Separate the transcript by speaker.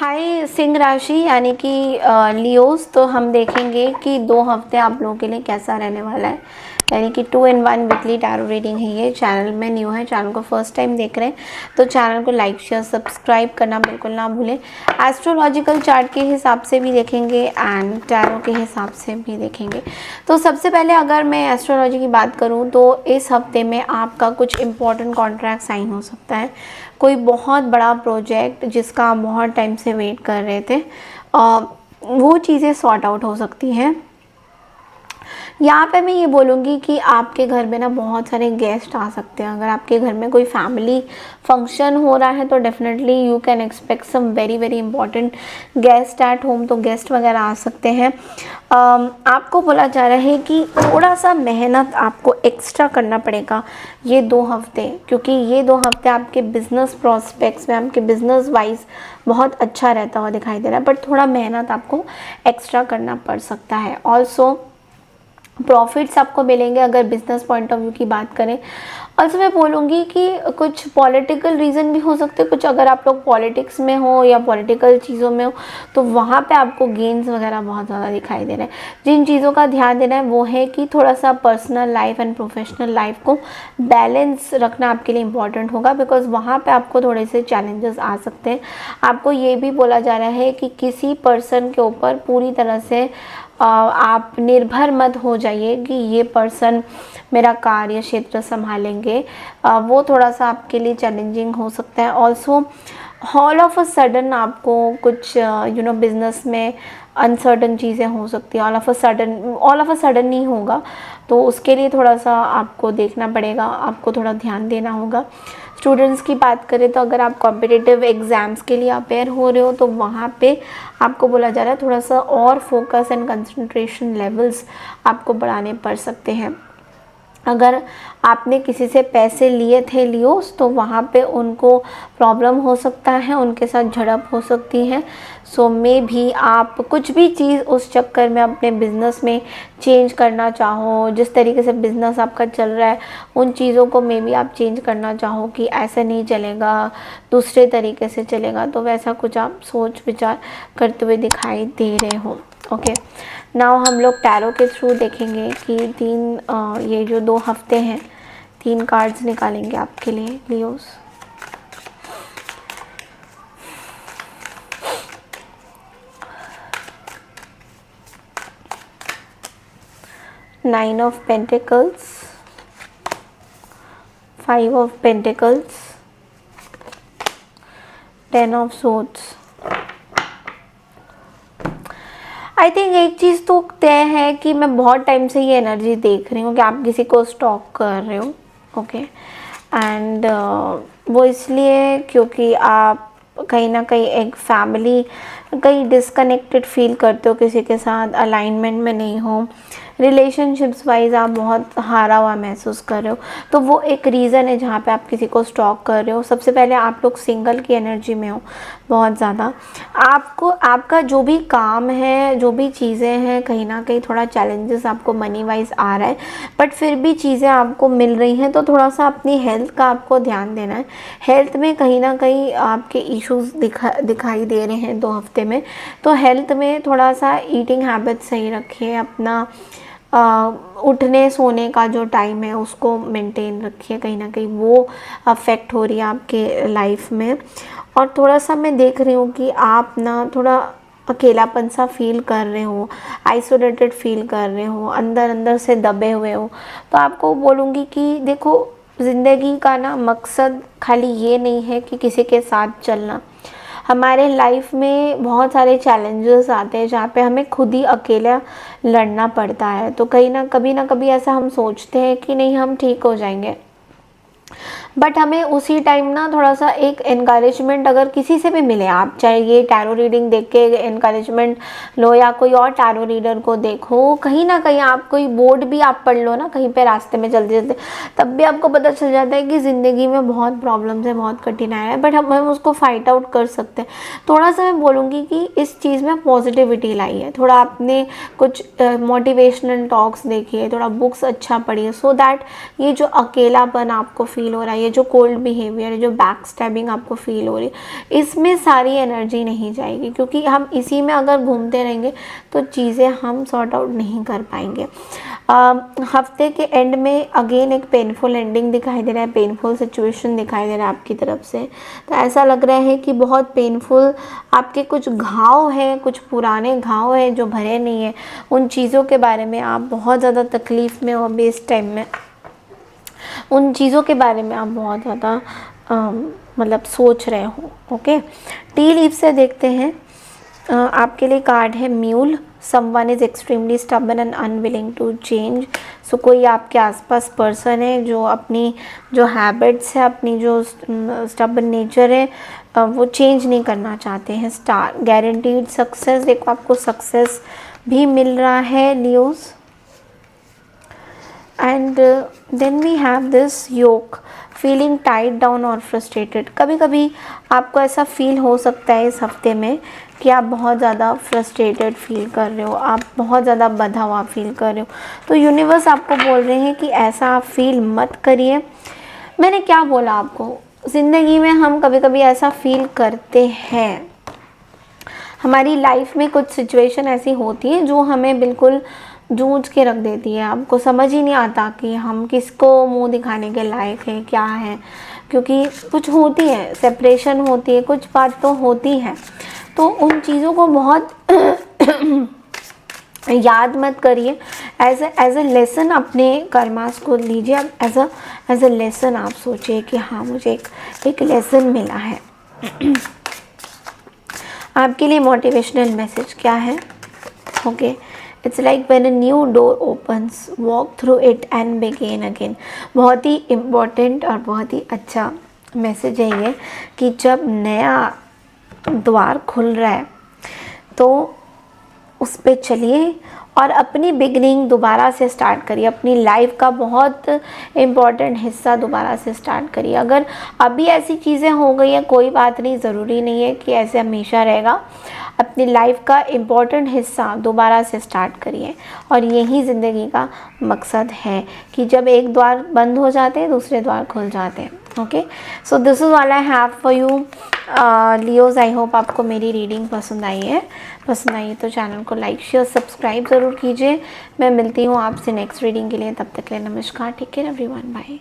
Speaker 1: हाय सिंह राशि यानी कि लियोस। तो हम देखेंगे कि 2 हफ्ते आप लोगों के लिए कैसा रहने वाला है। यानी कि 2 in 1 वीकली टैरो रीडिंग है। ये चैनल में न्यू है, चैनल को फर्स्ट टाइम देख रहे हैं तो चैनल को लाइक शेयर सब्सक्राइब करना बिल्कुल ना भूलें। एस्ट्रोलॉजिकल चार्ट के हिसाब से भी देखेंगे एंड टैरो के हिसाब से भी देखेंगे। तो सबसे पहले अगर मैं एस्ट्रोलॉजी की बात करूँ तो इस हफ्ते में आपका कुछ इंपॉर्टेंट कॉन्ट्रैक्ट साइन हो सकता है। कोई बहुत बड़ा प्रोजेक्ट जिसका आप बहुत टाइम से वेट कर रहे थे, वो चीज़ें सॉर्ट आउट हो सकती हैं। यहाँ पे मैं ये बोलूँगी कि आपके घर में ना बहुत सारे गेस्ट आ सकते हैं। अगर आपके घर में कोई फैमिली फंक्शन हो रहा है तो definitely you can expect some very very important guest at home. तो गेस्ट वगैरह आ सकते हैं। आपको बोला जा रहा है कि थोड़ा सा मेहनत आपको एक्स्ट्रा करना पड़ेगा ये 2 हफ्ते, क्योंकि ये 2 हफ्ते आपके बिजनेस प्रॉस्पेक्ट्स में, आपके बिजनेस वाइज बहुत अच्छा रहता हुआ दिखाई दे रहा है। बट थोड़ा मेहनत आपको एक्स्ट्रा करना पड़ सकता है। ऑल्सो प्रॉफिट्स आपको मिलेंगे अगर बिजनेस पॉइंट ऑफ व्यू की बात करें। ऑल्सो मैं बोलूँगी कि कुछ पॉलिटिकल रीज़न भी हो सकते हैं। कुछ अगर आप लोग पॉलिटिक्स में हो या पॉलिटिकल चीज़ों में हो तो वहाँ पे आपको गेन्स वगैरह बहुत ज़्यादा दिखाई दे रहे हैं। जिन चीज़ों का ध्यान देना है वो है कि थोड़ा सा personal life and professional life को बैलेंस रखना आपके लिए इम्पॉर्टेंट होगा, बिकॉज वहाँ पर आपको थोड़े से चैलेंजेस आ सकते हैं। आपको ये भी बोला जा रहा है कि किसी पर्सन के ऊपर पूरी तरह से आप निर्भर मत हो जाइए कि ये पर्सन मेरा कार्य क्षेत्र संभालेंगे। वो थोड़ा सा आपके लिए चैलेंजिंग हो सकता है। Also all of a sudden आपको कुछ बिजनेस में अनसर्टन चीज़ें हो सकती हैं। ऑल ऑफ अ सडन नहीं होगा, तो उसके लिए थोड़ा सा आपको देखना पड़ेगा, आपको थोड़ा ध्यान देना होगा। स्टूडेंट्स की बात करें तो अगर आप कॉम्पिटिटिव एग्ज़ाम्स के लिए अपेयर हो रहे हो तो वहाँ पे आपको बोला जा रहा है थोड़ा सा और फोकस एंड कंसंट्रेशन लेवल्स आपको बढ़ाने पड़ सकते हैं। अगर आपने किसी से पैसे लिए थे लियोस तो वहाँ पे उनको प्रॉब्लम हो सकता है, उनके साथ झड़प हो सकती है। सो मे भी आप कुछ भी चीज़ उस चक्कर में अपने बिज़नेस में चेंज करना चाहो। जिस तरीके से बिज़नेस आपका चल रहा है उन चीज़ों को मे भी आप चेंज करना चाहो कि ऐसे नहीं चलेगा, दूसरे तरीके से चलेगा। तो वैसा कुछ आप सोच विचार करते हुए दिखाई दे रहे हो। ओके, नाउ हम लोग टैरो के थ्रू देखेंगे कि ये जो 2 हफ्ते हैं 3 कार्ड्स निकालेंगे आपके लिए Leos. Nine of pentacles, 5 of pentacles, 10 of swords. I think एक चीज़ तो तय है कि मैं बहुत टाइम से ये एनर्जी देख रही हूँ कि आप किसी को स्टॉक कर रहे हो। ओके, एंड वो इसलिए क्योंकि आप कहीं ना कहीं एक फैमिली कहीं डिस्कनेक्टेड फील करते हो, किसी के साथ अलाइनमेंट में नहीं हो, रिलेशनशिप्स वाइज आप बहुत हारा हुआ महसूस कर रहे हो। तो वो एक रीज़न है जहाँ पे आप किसी को स्टॉक कर रहे हो। सबसे पहले आप लोग सिंगल की एनर्जी में हो बहुत ज़्यादा। आपको आपका जो भी काम है, जो भी चीज़ें हैं, कहीं ना कहीं थोड़ा चैलेंजेस आपको मनी वाइज आ रहा है, बट फिर भी चीज़ें आपको मिल रही हैं। तो थोड़ा सा अपनी हेल्थ का आपको ध्यान देना है। हेल्थ में कहीं ना कहीं आपके इश्यूज दिखाई दे रहे हैं 2 हफ्ते में। तो हेल्थ में थोड़ा सा ईटिंग हैबिट सही रखिए, अपना उठने सोने का जो टाइम है उसको मेंटेन रखिए। कहीं ना कहीं वो अफेक्ट हो रही है आपके लाइफ में। और थोड़ा सा मैं देख रही हूँ कि आप ना थोड़ा अकेलापन सा फील कर रहे हो, आइसोलेटेड फील कर रहे हो, अंदर अंदर से दबे हुए हो। तो आपको बोलूँगी कि देखो, ज़िंदगी का ना मकसद खाली ये नहीं है कि किसी के साथ चलना। हमारे लाइफ में बहुत सारे चैलेंजेस आते हैं जहाँ पे हमें खुद ही अकेला लड़ना पड़ता है। तो कहीं ना कभी ऐसा हम सोचते हैं कि नहीं हम ठीक हो जाएंगे, बट हमें उसी टाइम ना थोड़ा सा एक एनकरेजमेंट अगर किसी से भी मिले, आप चाहे ये टैरो रीडिंग देख के एनकरेजमेंट लो या कोई और टैरो रीडर को देखो, कहीं ना कहीं आप कोई बोर्ड भी आप पढ़ लो ना कहीं पे रास्ते में चलते चलते, तब भी आपको पता चल जाता है कि ज़िंदगी में बहुत प्रॉब्लम्स है, बहुत कठिनाई है, बट हम उसको फाइट आउट कर सकते हैं। थोड़ा सा मैं बोलूँगी कि इस चीज़ में पॉजिटिविटी लाइए। थोड़ा आपने कुछ मोटिवेशनल टॉक्स देखिए, थोड़ा बुक्स अच्छा पढ़िए, सो दैट ये जो अकेलापन आपको फील हो रहा है ये जो कोल्ड बिहेवियर है, जो बैक स्टैबिंग आपको फील हो रही है, इसमें सारी एनर्जी नहीं जाएगी, क्योंकि हम इसी में अगर घूमते रहेंगे तो चीज़ें हम सॉर्ट आउट नहीं कर पाएंगे। हफ्ते के एंड में अगेन एक पेनफुल एंडिंग दिखाई दे रहा है, पेनफुल सिचुएशन दिखाई दे रहा है आपकी तरफ से। तो ऐसा लग रहा है कि बहुत पेनफुल आपके कुछ घाव हैं, कुछ पुराने घाव हैं जो भरे नहीं हैं, उन चीज़ों के बारे में आप बहुत ज़्यादा तकलीफ़ में हो अभी इस टाइम में। उन चीज़ों के बारे में आप बहुत ज़्यादा मतलब सोच रहे हो। ओके, टी लीफ से देखते हैं आपके लिए कार्ड है mule. Someone is extremely stubborn and unwilling to change. So कोई आपके आसपास पर्सन है जो अपनी जो हैबिट्स है, अपनी जो स्टबर्न नेचर है, वो चेंज नहीं करना चाहते हैं। स्टार गारंटीड सक्सेस, देखो आपको सक्सेस भी मिल रहा है लियोस। And then we have this yoke, feeling tied down और फ्रस्ट्रेटेड। कभी कभी आपको ऐसा फील हो सकता है इस हफ्ते में कि आप बहुत ज़्यादा फ्रस्ट्रेटेड फील कर रहे हो, आप बहुत ज़्यादा बंधा हुआ फील कर रहे हो। तो यूनिवर्स आपको बोल रहे हैं कि ऐसा आप फील मत करिए। मैंने क्या बोला आपको, ज़िंदगी में हम कभी कभी ऐसा फील करते हैं, हमारी लाइफ में कुछ सिचुएशन ऐसी होती है जो हमें बिल्कुल जूझ के रख देती है। आपको समझ ही नहीं आता कि हम किसको मुंह दिखाने के लायक हैं, क्या है, क्योंकि कुछ होती है, सेपरेशन होती है, कुछ बात तो होती है। तो उन चीज़ों को बहुत याद मत करिए, एज ए लेसन अपने कर्मास को लीजिए। आप एज ए लेसन आप सोचिए कि हाँ मुझे एक लेसन मिला है। आपके लिए मोटिवेशनल मैसेज क्या है? Okay, it's like when a new door opens, walk through it and begin again. बहुत ही इम्पोर्टेंट और बहुत ही अच्छा मैसेज है ये कि जब नया द्वार खुल रहा है तो उस पे चलिए और अपनी बिगनिंग दोबारा से स्टार्ट करिए, अपनी लाइफ का बहुत इम्पॉर्टेंट हिस्सा दोबारा से स्टार्ट करिए। अगर अभी ऐसी चीज़ें हो गई हैं कोई बात नहीं, ज़रूरी नहीं है कि ऐसे हमेशा रहेगा। अपनी लाइफ का इम्पॉर्टेंट हिस्सा दोबारा से स्टार्ट करिए, और यही ज़िंदगी का मकसद है कि जब एक द्वार बंद हो जाते हैं दूसरे द्वार खुल जाते हैं। Okay, so this is all I have for you Leos. I hope आपको मेरी रीडिंग पसंद आई है। पसंद आई तो चैनल को लाइक शेयर सब्सक्राइब ज़रूर कीजिए। मैं मिलती हूँ आपसे नेक्स्ट रीडिंग के लिए, तब तक के लिए नमस्कार, टेक केयर एवरीवन, बाय।